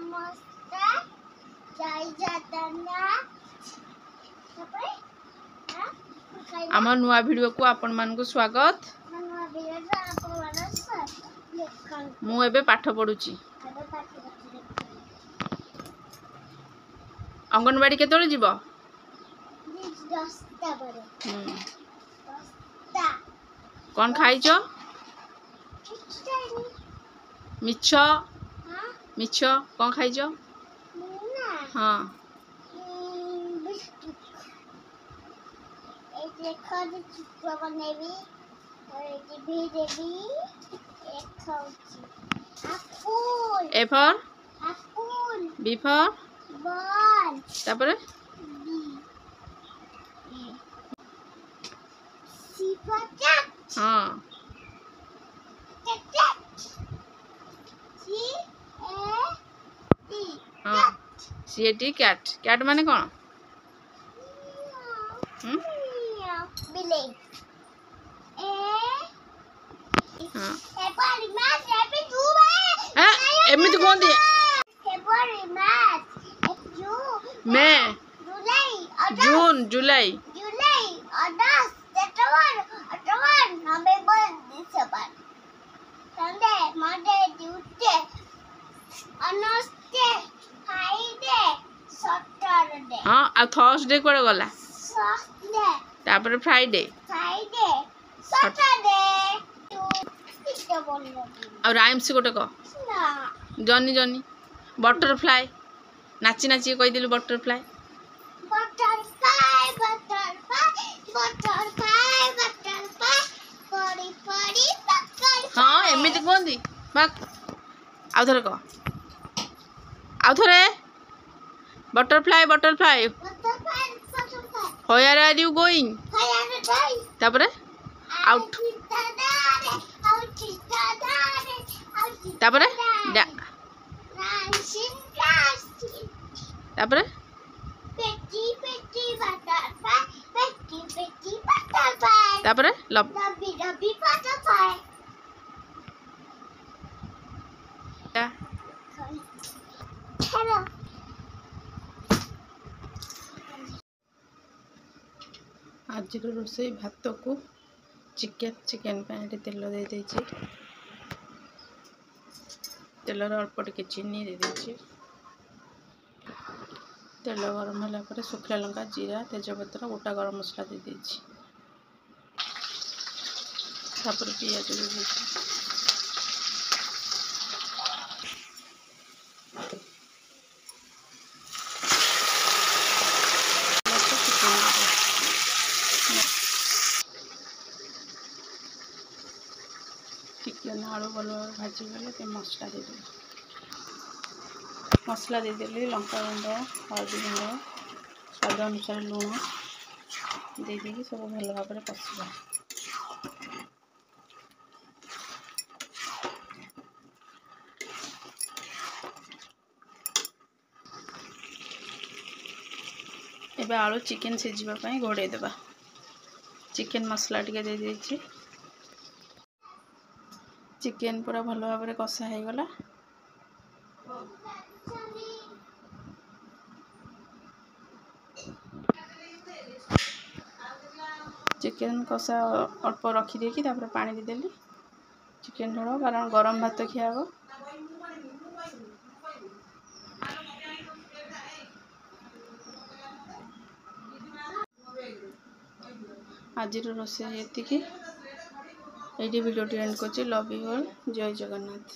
नमस्ते जय जगन्नाथ आम नुआ वीडियो को आपण मान को स्वागत। मु एबे पाठ पढुची। अंगनवाड़ी केतोले जीव? 10टा बरे। कौन खाइछ? मिछ मिछ कौन खाइछ? हाँ चित्र बनेबी और भी देबी A for apple B for ball तापर सी फॉर कैट। हाँ हाँ C A T cat. Cat माने कौन? बिल्ली। एमिति कौन दिए? मैं जून जुलाई अगस्त सितंबर अक्टूबर नवंबर दिसंबर Sunday Monday Tuesday Wednesday Friday Saturday. हां आ थर्सडे कोड गला? थर्सडे तापर फ्राइडे सैटरडे और राइम्स गोटे कह जनी जनी बटरफ्लाई नाची नाची कही दिलु butterfly butterfly butterfly butterfly butterfly पड़ी पड़ी बटरफ्लाई। हां एमिति कोंदी बाक आउ थरे कह आउ थरे butterfly butterfly where are you going तापर आउट तापर तापर पेटी पेटी बटरफ्लाई पेटी पेटी बटरफ्लाई तापर लव लवी बटरफ्लाई हेलो आज रोसई भात को चिकेन पे तेल दे देछि तेलर अल्प टिके चीनी दे देछि तेल गरम होला पर सुखला लंका जीरा तेजपत्र गोटा गरम मसला दे देछि तापर पियाज दे देछि चिकेन आलू भल भाजी गले मसला देदेली लंका गुंड हल्दी गुंड स्वाद अनुसार लुण दे सब भल भाव कषा एबे आलू चिकेन सिझा घोड़े देबा चिकेन मसला टिके दे देछि चिकेन पूरा भल भाव कषा हो गला चिकेन कषा अल्प रखी देखी तापर पानी देदेली चिकेन झोल कारण गरम भात खिया हो आज रोसे ये वीडियो एंड कर लव यू ऑल जय जगन्नाथ।